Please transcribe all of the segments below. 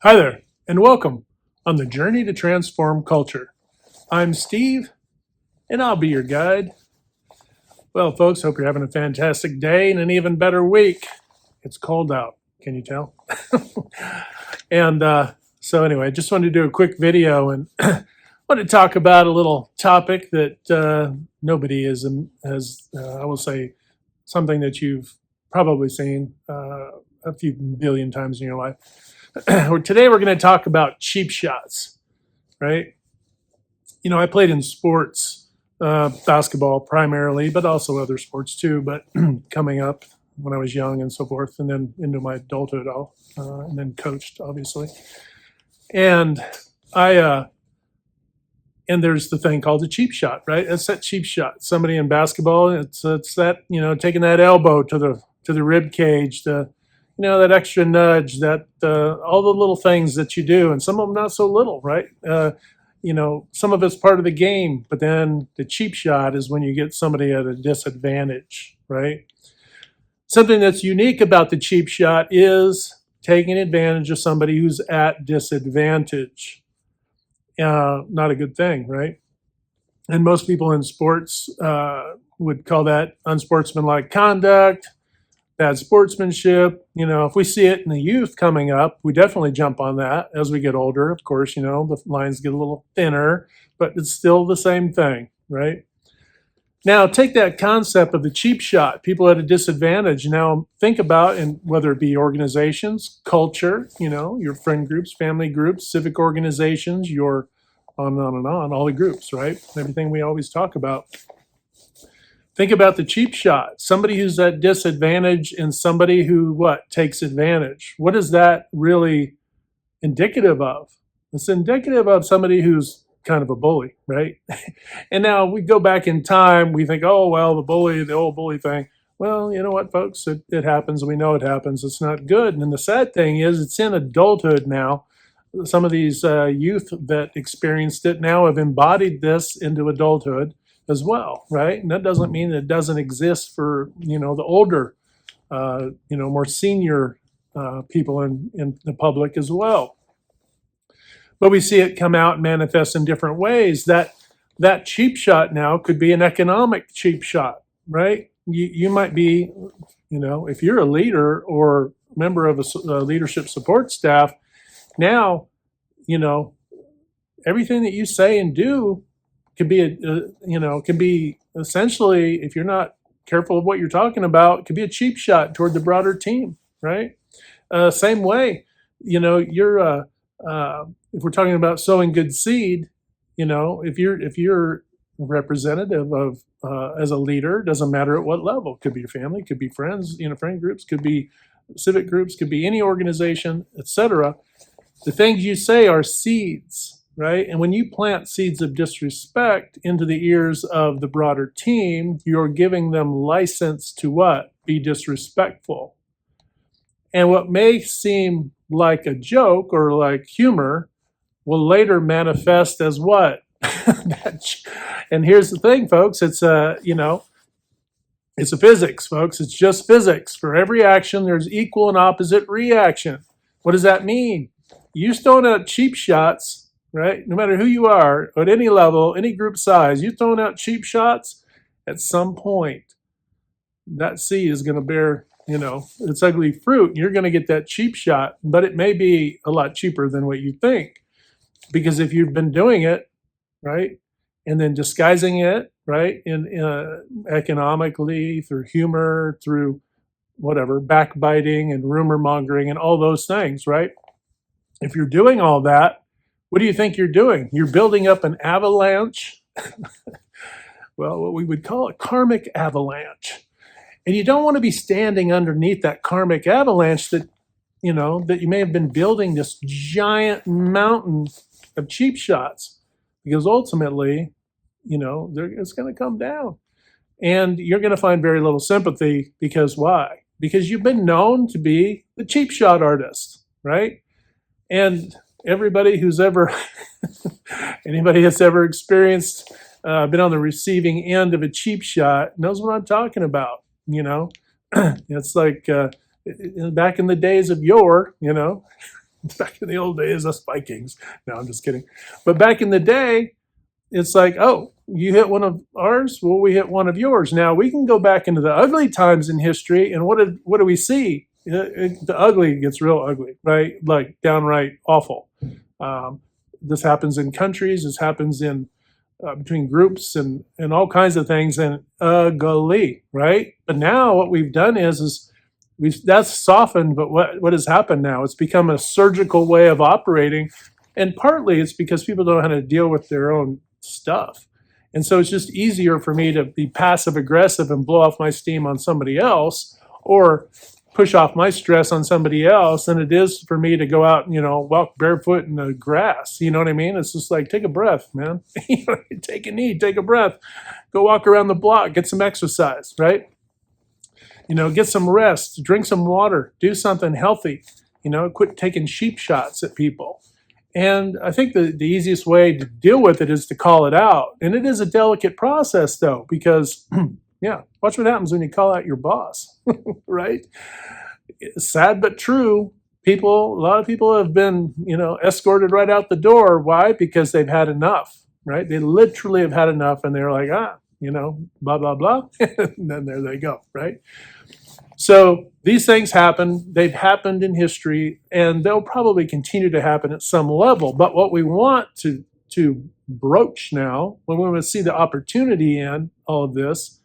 Hi there, and welcome on the journey to transform culture. I'm Steve, and I'll be your guide. Well, folks, hope you're having a fantastic day and an even better week. It's cold out, can you tell? And anyway, I just wanted to do a quick video and want to talk about a little topic that nobody has, I will say, something that you've probably seen a few billion times in your life. Today, we're going to talk about cheap shots, right? You know, I played in sports, basketball primarily, but also other sports too. But coming up when I was young and so forth, and then into my adulthood, and then coached, obviously. And I, and there's the thing called the cheap shot, right? It's that cheap shot. Somebody in basketball, it's that, taking that elbow to the rib cage, that extra nudge, that all the little things that you do, and some of them not so little, right? Some of it's part of the game, but then the cheap shot is when you get somebody at a disadvantage, right? Something that's unique about the cheap shot is taking advantage of somebody who's at disadvantage. Not a good thing, right? And most people in sports would call that unsportsmanlike conduct, bad sportsmanship. If we see it in the youth coming up, we definitely jump on that. As we get older, of course, the lines get a little thinner, but it's still the same thing, right? Now, take that concept of the cheap shot, people at a disadvantage. Now, think about, and whether it be organizations, culture, your friend groups, family groups, civic organizations, your on and on, all the groups, right? Everything we always talk about. Think about the cheap shot, somebody who's at disadvantage and somebody who takes advantage. What is that really indicative of? It's indicative of somebody who's kind of a bully, right? And now we go back in time, we think, oh, well, the old bully thing. Well, you know what, folks? It happens. We know it happens. It's not good. And the sad thing is it's in adulthood now. Some of these youth that experienced it now have embodied this into adulthood as well, right? And that doesn't mean that it doesn't exist for, the older, more senior people in the public as well. But we see it come out and manifest in different ways. That cheap shot now could be an economic cheap shot, right? You might be, if you're a leader or member of a leadership support staff, now, everything that you say and do can be essentially, if you're not careful of what you're talking about, it could be a cheap shot toward the broader team, right? Same way, you're if we're talking about sowing good seed, if you're a representative of as a leader, doesn't matter at what level. Could be your family, could be friends, friend groups, could be civic groups, could be any organization, etc. The things you say are seeds, right? And when you plant seeds of disrespect into the ears of the broader team, you're giving them license to what? Be disrespectful. And what may seem like a joke or like humor will later manifest as what? And here's the thing, folks. It's it's a physics, folks. It's just physics. For every action, there's equal and opposite reaction. What does that mean? You throwing out cheap shots, right? No matter who you are, at any level, any group size, you throwing out cheap shots, at some point, that seed is going to bear, its ugly fruit. You're going to get that cheap shot, but it may be a lot cheaper than what you think. Because if you've been doing it, right, and then disguising it, right, in economically, through humor, through whatever, backbiting and rumor mongering and all those things, right? If you're doing all that, what do you think you're doing? You're building up an avalanche. Well, what we would call a karmic avalanche. And you don't want to be standing underneath that karmic avalanche that you may have been building this giant mountain of cheap shots, because ultimately, it's going to come down. And you're going to find very little sympathy, because why? Because you've been known to be the cheap shot artist, right? And everybody who's ever, anybody that's ever experienced, been on the receiving end of a cheap shot knows what I'm talking about, It's like back in the days of yore, Back in the old days, us Vikings. No, I'm just kidding. But back in the day, it's like, oh, you hit one of ours, well, we hit one of yours. Now we can go back into the ugly times in history, and what do we see? The ugly gets real ugly, right? Like downright awful. Um, this happens in countries. This happens in between groups and all kinds of things, and ugly, right? But now what we've done is that's softened. But what has happened now? It's become a surgical way of operating, and partly it's because people don't know how to deal with their own stuff. And so it's just easier for me to be passive aggressive and blow off my steam on somebody else, or push off my stress on somebody else, than it is for me to go out and, walk barefoot in the grass. You know what I mean? It's just like, take a breath, man. Take a knee, take a breath, go walk around the block, get some exercise, right? Get some rest, drink some water, do something healthy, quit taking cheap shots at people. And I think the easiest way to deal with it is to call it out. And it is a delicate process, though, because, yeah, watch what happens when you call out your boss, right? Sad but true. A lot of people have been, escorted right out the door. Why? Because they've had enough, right? They literally have had enough, and they're like, blah, blah, blah. And then there they go, right? So these things happen. They've happened in history, and they'll probably continue to happen at some level. But what we want to broach now, when we want to see the opportunity in all of this,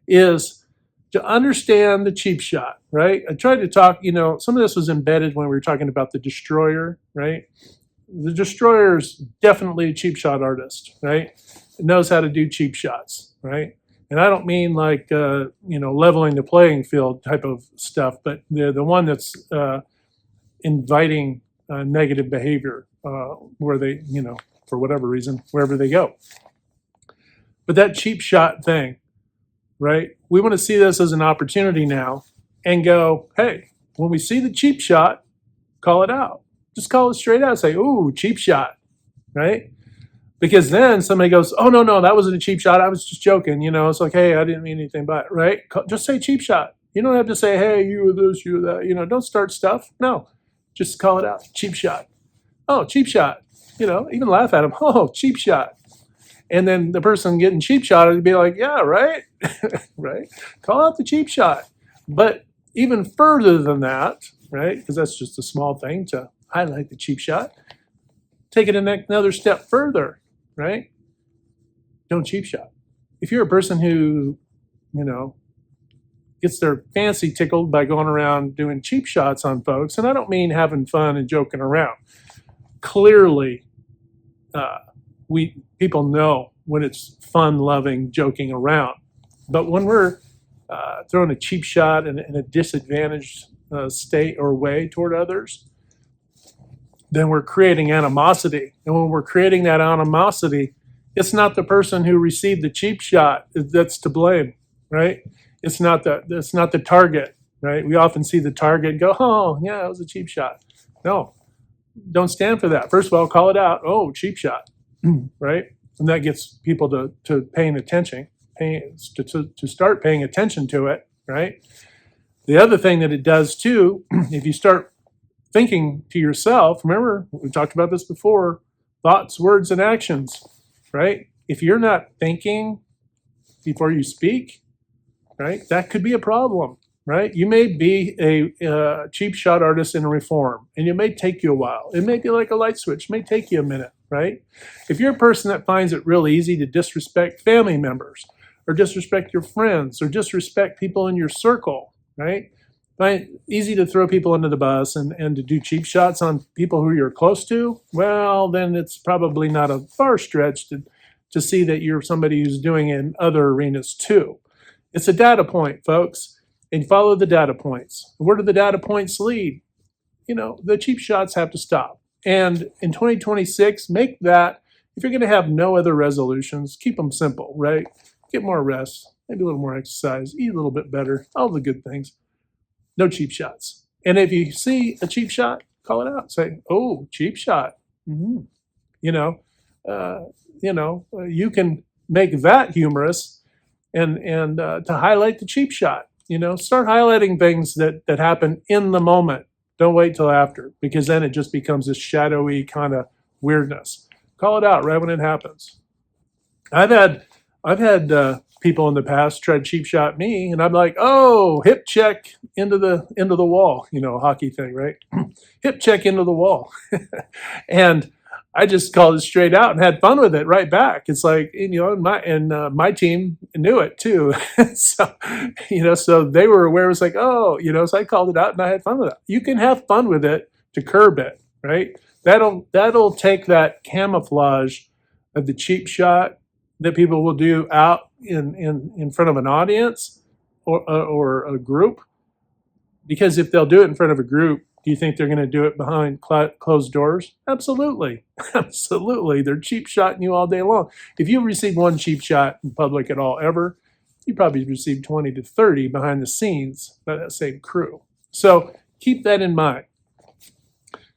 is to understand the cheap shot, right? I tried to talk, some of this was embedded when we were talking about the destroyer, right? The destroyer is definitely a cheap shot artist, right? It knows how to do cheap shots, right? And I don't mean like, leveling the playing field type of stuff, but the one that's inviting negative behavior where they, for whatever reason, wherever they go. But that cheap shot thing, right? We want to see this as an opportunity now and go, hey, when we see the cheap shot, call it out. Just call it straight out. Say, ooh, cheap shot, right? Because then somebody goes, oh, no, that wasn't a cheap shot. I was just joking. It's like, hey, I didn't mean anything by it, right? Just say cheap shot. You don't have to say, hey, you were this, you were that. Don't start stuff. No, just call it out. Cheap shot. Oh, cheap shot. Even laugh at them. Oh, cheap shot. And then the person getting cheap shot would be like, yeah, right? Right? Call out the cheap shot. But even further than that, right? Because that's just a small thing to highlight the cheap shot. Take it another step further, right? Don't cheap shot. If you're a person who, gets their fancy tickled by going around doing cheap shots on folks, and I don't mean having fun and joking around. Clearly, people know when it's fun-loving joking around. But when we're throwing a cheap shot in a disadvantaged state or way toward others, then we're creating animosity. And when we're creating that animosity, it's not the person who received the cheap shot that's to blame, right? It's not the target, right? We often see the target and go, oh, yeah, it was a cheap shot. No, don't stand for that. First of all, call it out. Oh, cheap shot, right? And that gets people to paying attention, to start paying attention to it, right? The other thing that it does too, if you start thinking to yourself, remember, we talked about this before, thoughts, words, and actions, right? If you're not thinking before you speak, right, that could be a problem, right? You may be a cheap shot artist in a reform, and it may take you a while. It may be like a light switch. It may take you a minute, right? If you're a person that finds it real easy to disrespect family members, or disrespect your friends, or disrespect people in your circle, right? Easy to throw people under the bus and to do cheap shots on people who you're close to, well, then it's probably not a far stretch to see that you're somebody who's doing it in other arenas too. It's a data point, folks, and follow the data points. Where do the data points lead? The cheap shots have to stop. And in 2026, make that, if you're going to have no other resolutions, keep them simple, right? Get more rest, maybe a little more exercise, eat a little bit better, all the good things. No cheap shots. And if you see a cheap shot, call it out. Say, oh, cheap shot. Mm-hmm. You can make that humorous and to highlight the cheap shot. Start highlighting things that happen in the moment. Don't wait till after, because then it just becomes this shadowy kind of weirdness. Call it out right when it happens. I've had people in the past try to cheap shot me, and I'm like, oh, hip check into the wall, hockey thing, right? Hip check into the wall, and I just called it straight out and had fun with it right back. It's like, my team knew it too, so so they were aware. It was like, oh, so I called it out and I had fun with it. You can have fun with it to curb it, right? That'll take that camouflage of the cheap shot that people will do out in front of an audience or a group. Because if they'll do it in front of a group, do you think they're going to do it behind closed doors? Absolutely. Absolutely. They're cheap shotting you all day long. If you receive one cheap shot in public at all ever, you probably received 20 to 30 behind the scenes by that same crew. So keep that in mind.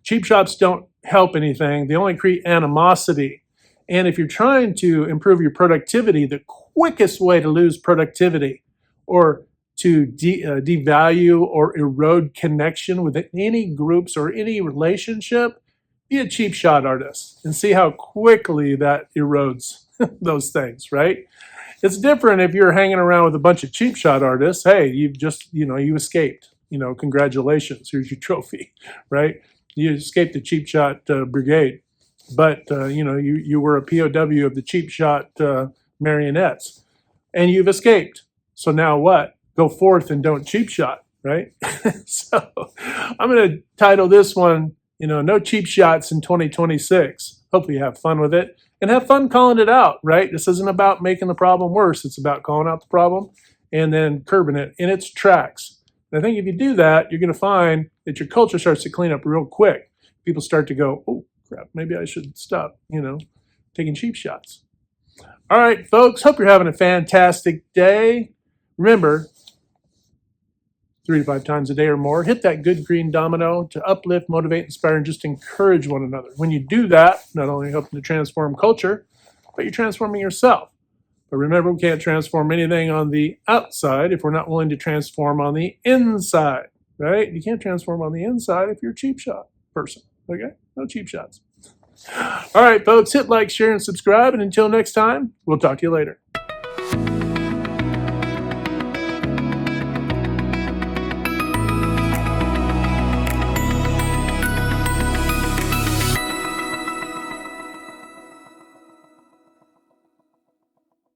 Cheap shots don't help anything. They only create animosity. And if you're trying to improve your productivity, the quickest way to lose productivity or to devalue or erode connection with any groups or any relationship, be a cheap shot artist and see how quickly that erodes those things, right? It's different if you're hanging around with a bunch of cheap shot artists. Hey, you've just, you escaped. Congratulations. Here's your trophy, right? You escaped the cheap shot brigade. But, you were a POW of the cheap shot marionettes, and you've escaped. So now what? Go forth and don't cheap shot, right? So I'm going to title this one, no cheap shots in 2026. Hope you have fun with it and have fun calling it out, right? This isn't about making the problem worse. It's about calling out the problem and then curbing it in its tracks. And I think if you do that, you're going to find that your culture starts to clean up real quick. People start to go, oh, crap, maybe I should stop, taking cheap shots. All right, folks, hope you're having a fantastic day. Remember, 3 to 5 times a day or more, hit that good green domino to uplift, motivate, inspire, and just encourage one another. When you do that, not only helping to transform culture, but you're transforming yourself. But remember, we can't transform anything on the outside if we're not willing to transform on the inside, right? You can't transform on the inside if you're a cheap shot person, okay? No cheap shots. All right, folks, hit like, share, and subscribe. And until next time, we'll talk to you later.